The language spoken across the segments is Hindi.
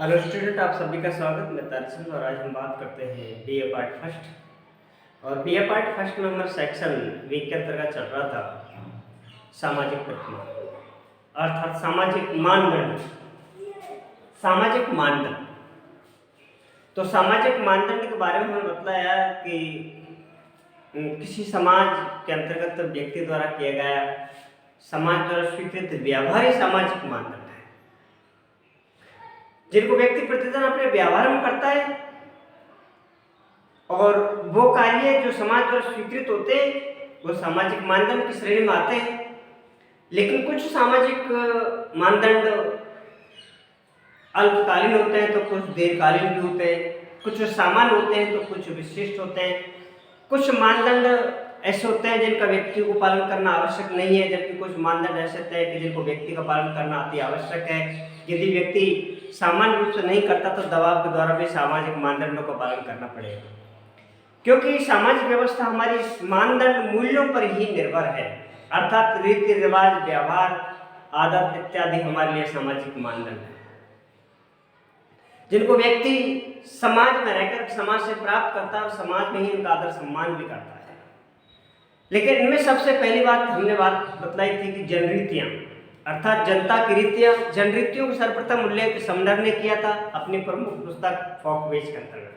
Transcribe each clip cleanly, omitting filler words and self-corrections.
हेलो स्टूडेंट, आप सभी का स्वागत। मैं तारचंद और आज हम बात करते हैं बीए पार्ट फर्स्ट। और बीए पार्ट फर्स्ट में हमारा सेक्शन वीक के अंतर्गत चल रहा था सामाजिक प्रतिमा, अर्थात सामाजिक मानदंड। सामाजिक मानदंड तो सामाजिक मानदंड के बारे में हमें बताया कि किसी समाज के अंतर्गत व्यक्ति द्वारा किया गया समाज द्वारा स्वीकृत व्यावहारिक सामाजिक मानदंड है, जिनको व्यक्ति प्रतिदिन अपने व्यवहार में करता है और वो कार्य जो समाज द्वारा स्वीकृत होते हैं वो सामाजिक मानदंड की श्रेणी में आते हैं। लेकिन कुछ सामाजिक मानदंड अल्पकालीन होते हैं तो कुछ दीर्घकालीन भी होते हैं, कुछ सामान्य होते हैं तो कुछ विशिष्ट होते हैं। कुछ मानदंड ऐसे होते हैं जिनका व्यक्ति को पालन करना आवश्यक नहीं है, जबकि कुछ मानदंड ऐसे होते हैं कि जिनको व्यक्ति का पालन करना अति आवश्यक है। यदि व्यक्ति सामान्य रूप से नहीं करता तो दबाव के द्वारा भी सामाजिक मानदंडों का पालन करना पड़ेगा, क्योंकि सामाजिक व्यवस्था हमारी मानदंड मूल्यों पर ही निर्भर है, अर्थात रीति रिवाज, व्यवहार, आदत इत्यादि हमारे लिए सामाजिक मानदंड है, जिनको व्यक्ति समाज में रहकर समाज से प्राप्त करता है और समाज में ही उनका आदर सम्मान भी करता है। लेकिन इनमें सबसे पहली बात हमने बात बतलाई थी कि जनरीतियां, अर्थात जनता की रीतियां। जनरीतियों को सर्वप्रथम उल्लेख समदर ने किया था अपनी प्रमुख पुस्तक फॉकवेज के अंतर्गत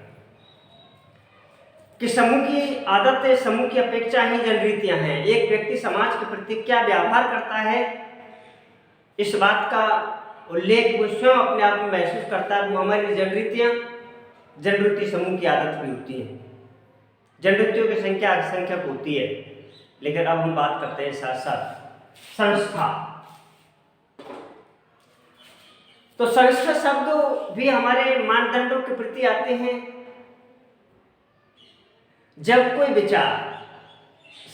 कि समूह की आदतें, समूह की अपेक्षा ही जनरीतियां हैं। एक व्यक्ति समाज के प्रति क्या व्यवहार करता है, इस बात का उल्लेख वो स्वयं अपने आप में महसूस करता है। वो हमारी जनरीतियां, जनरीति समूह की आदत भी होती है। जनरीतियों की संख्या असंख्यक होती है। लेकिन अब हम बात करते हैं साथ साथ संस्था। तो संस्था शब्द भी हमारे मानदंडों के प्रति आते हैं। जब कोई विचार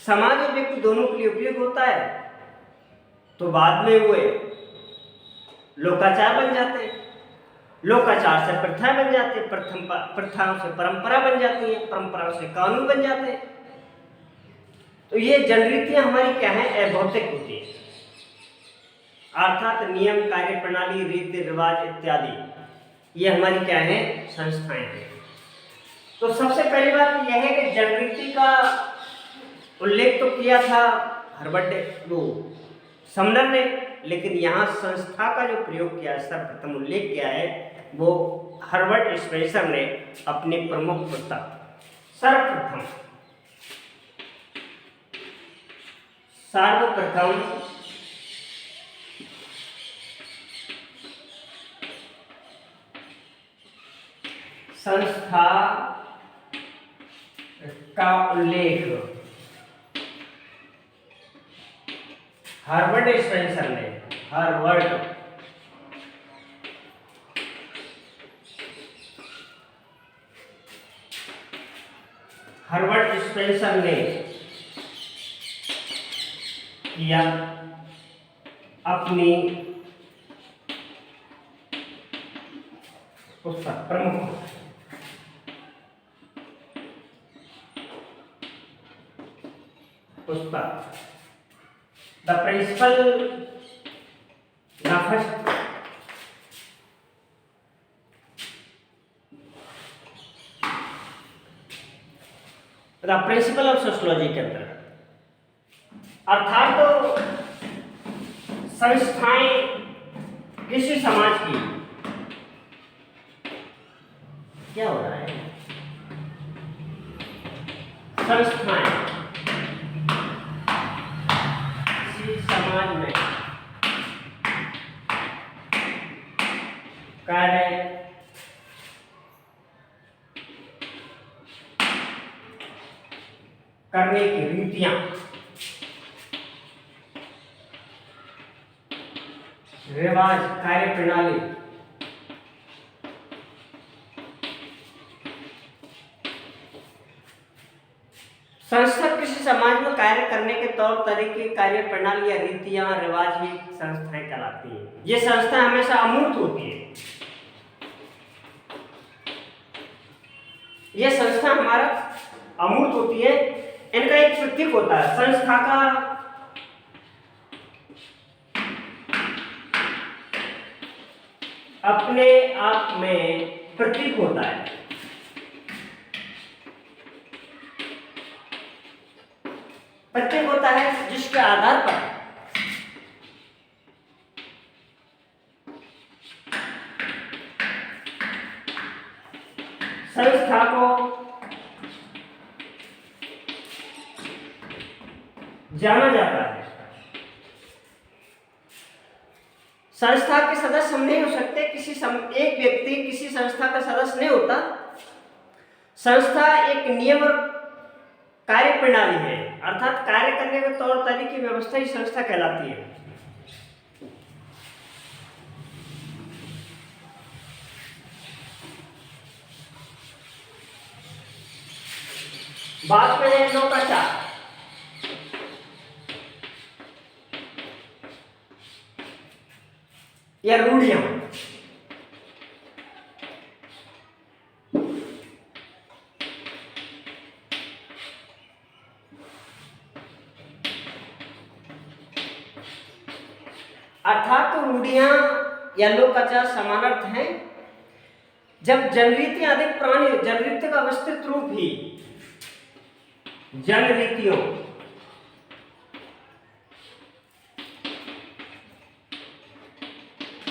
समाज और व्यक्ति दोनों के लिए उपयोग होता है तो बाद में वे लोकाचार बन जाते हैं, लोकाचार से प्रथाएं बन जाती है, प्रथाओं से परंपरा बन जाती है, परंपराओं से कानून बन जाते हैं। तो ये जनरीतियां हमारी क्या है, अभौतिक होती है, अर्थात नियम, कार्य प्रणाली, रीति रिवाज इत्यादि ये हमारी क्या है, संस्थाएं हैं। तो सबसे पहली बात यह है कि जनरीति का उल्लेख तो किया था हर्बर्ट समदर ने, लेकिन यहाँ संस्था का जो प्रयोग किया, सर्वप्रथम उल्लेख किया है वो हर्बर्ट स्पेंसर ने अपनी प्रमुख पुस्तक सर्वप्रथम संस्था का उल्लेख हर्बर्ट स्पेंसर ने किया अपनी पुस्तक प्रमुख पुस्तक द प्रिंसिपल ऑफ सोशियोलॉजी के अंतर्गत, अर्थात तो संस्थाएं किसी समाज की क्या हो रहा है, संस्थाएं किसी समाज में कार्य करने की रीतियां, रिवाज, कार्य प्रणाली संस्था किसी समाज में कार्य करने के तौर तरीके, कार्य प्रणाली या रीतियां, रिवाज ही संस्थाएं कहलाती हैं। ये संस्था हमेशा अमूर्त होती है। ये संस्था हमारा अमूर्त होती है। इनका एक प्रतीक होता है संस्था का, अपने आप में प्रतीक होता है। प्रतीक होता है जिसके आधार पर संस्था को जाना जाता है। संस्था के सदस्य हम नहीं हो सकते, एक व्यक्ति किसी संस्था का सदस्य नहीं होता। संस्था एक नियम और कार्य प्रणाली है, अर्थात कार्य करने के तौर तरीके व्यवस्था ही संस्था कहलाती है। बात में है लोकाचार। या रूढ़ियां। अर्थात रूढ़ियां या लोकाचार समानार्थ हैं। जब जनरीतियां अधिक पुरानी, जनरीति का विस्तृत रूप ही जनरीतियों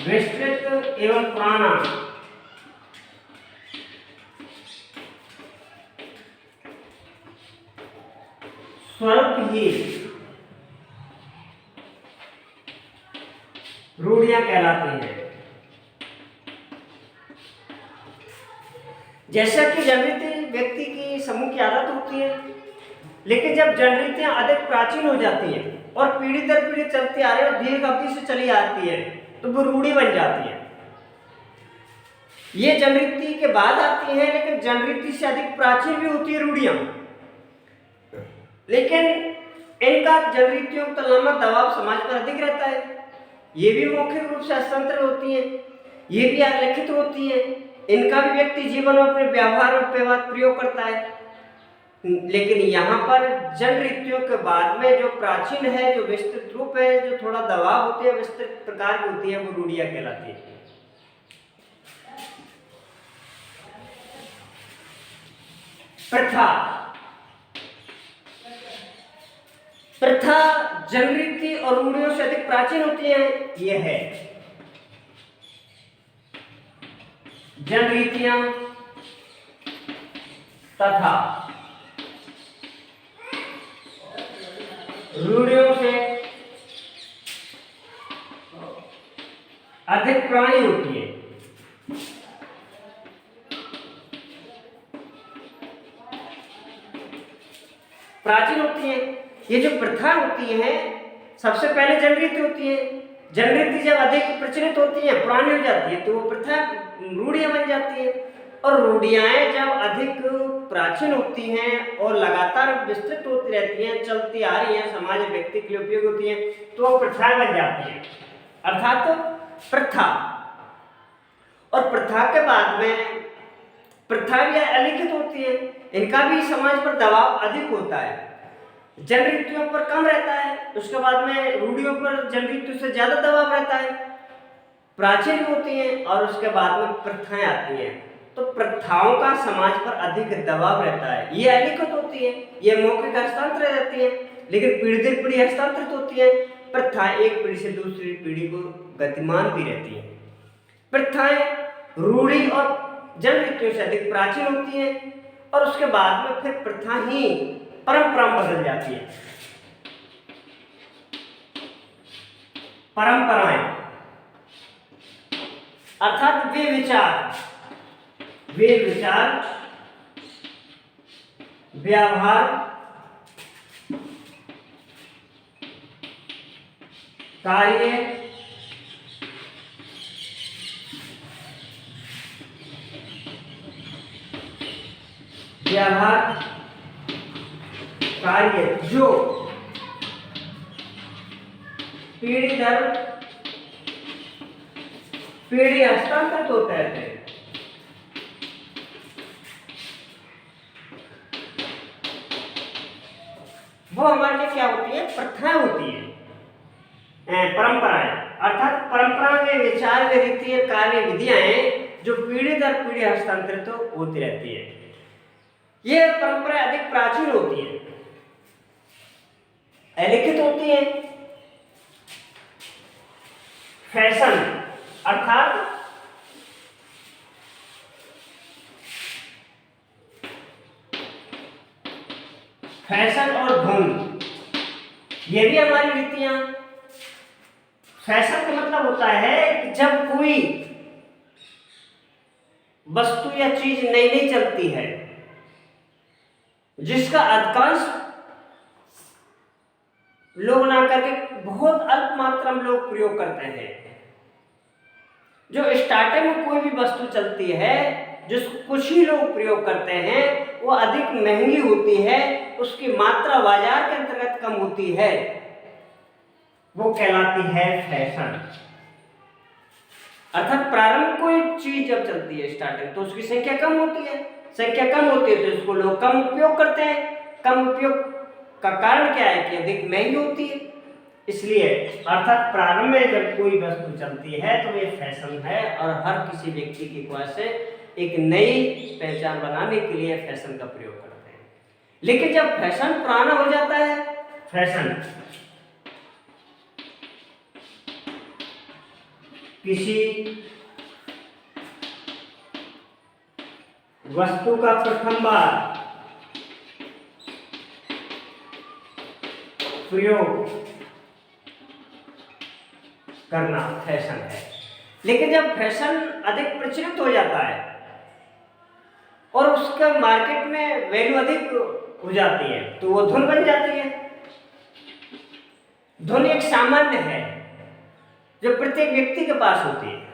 विस्तृत एवं पुराना स्वरूप ही रूढ़ियां कहलाती हैं। जैसा कि जनरीति व्यक्ति की समूह की आदत होती है, लेकिन जब जनरीतियां अधिक प्राचीन हो जाती हैं और पीढ़ी दर पीढ़ी चलती आ रही है और दीर्घ अवधि से चली आती है तो वो रूढ़ी बन जाती है। ये जनरीति के बाद आती है, लेकिन जनरीति से अधिक प्राचीन भी होती है रूढ़ियां, लेकिन इनका जनरीतियों की तुलना में दबाव समाज पर अधिक रहता है। ये भी मौखिक रूप से हस्तांतरित होती हैं, ये भी अलिखित होती हैं। इनका भी व्यक्ति जीवन में अपने व्यवहार और प्रयोग करता है। लेकिन यहाँ पर जनरीतियों के बाद में जो प्राचीन है, जो विस्तृत रूप है, जो थोड़ा दबाव होती है, विस्तृत प्रकार की होती है, वो रूढ़ियां कहलाती है। प्रथा। प्रथा जनरीति और रूढ़ियों से अधिक प्राचीन होती है। यह है जनरीतियां तथा रूढ़ियों से अधिक पुरानी होती है। प्राचीन होती है। ये जो प्रथा होती है, सबसे पहले जनरीति होती है। जनरीति जब अधिक प्रचलित होती है, पुरानी हो जाती है, तो वो प्रथा रूढ़ियां बन जाती है। और रूढ़ियां जब अधिक प्राचीन होती हैं और लगातार विस्तृत होती रहती हैं, चलती आ रही हैं, समाज व्यक्ति के लिए उपयोग होती हैं, तो वो प्रथाएं बन जाती हैं, अर्थात प्रथा। और प्रथा के बाद में प्रथा भी अलिखित होती है, इनका भी समाज पर दबाव अधिक होता है। जनरीतियों पर कम रहता है, उसके बाद में रूढ़ियों पर जनरीतियों से ज्यादा दबाव रहता है, प्राचीन होती हैं, और उसके बाद में प्रथाएं आती हैं। तो प्रथाओं का समाज पर अधिक दबाव रहता है। ये अलिखित होती है, ये मौखिक हस्तांतरित रहती है, लेकिन पीढ़ी दर पीढ़ी हस्तांतरित होती है। प्रथाएं एक पीढ़ी से दूसरी पीढ़ी को गतिमान भी रहती हैं। प्रथाएं रूढ़ी और जनरीतियों से अधिक प्राचीन होती हैं, और उसके बाद में फिर प्रथा ही परंपरा में बदल जाती है। परंपराएं अर्थात वे विचार, व्यवहार, कार्य, जो पीढ़ी दर पीढ़ी हस्तांतरित होते रहते हैं। वो हमारे लिए क्या होती है? प्रथाएं होती है, परंपराएं। अर्थात परंपरा में विचार व रीति कार्य विधियां जो पीढ़ी दर पीढ़ी हस्तांतरित होती रहती है। ये परंपरा अधिक प्राचीन होती है, अलिखित होती है। फैशन अर्थात फैशन और धुन, ये भी हमारी रीतियां। फैशन का मतलब होता है कि जब कोई वस्तु या चीज नई नई चलती है जिसका अधिकांश लोग ना करके बहुत अल्प मात्रा में लोग प्रयोग करते हैं। जो स्टार्टिंग में कोई भी वस्तु चलती है जिसको कुछ ही लोग प्रयोग करते हैं, वो अधिक महंगी होती है, उसकी मात्रा बाजार के अंतर्गत कम होती है, वो कहलाती है फैशन। अर्थात प्रारंभ कोई चीज जब चलती है स्टार्टिंग, तो उसकी संख्या कम होती है, संख्या कम होती है तो इसको लोग कम उपयोग करते हैं। कम उपयोग का कारण क्या है कि अधिक महंगी होती है, इसलिए अर्थात प्रारंभ में जब कोई वस्तु चलती है तो ये फैशन है और हर किसी व्यक्ति की ख्वाहिश है एक नई पहचान बनाने के लिए फैशन का प्रयोग करते हैं। लेकिन जब फैशन पुराना हो जाता है, फैशन किसी वस्तु का प्रथम बार प्रयोग करना फैशन है। लेकिन जब फैशन अधिक प्रचलित हो जाता है और उसका मार्केट में वैल्यू अधिक हो जाती है तो वो धुन बन जाती है। धुन एक सामान्य है जो प्रत्येक व्यक्ति के पास होती है।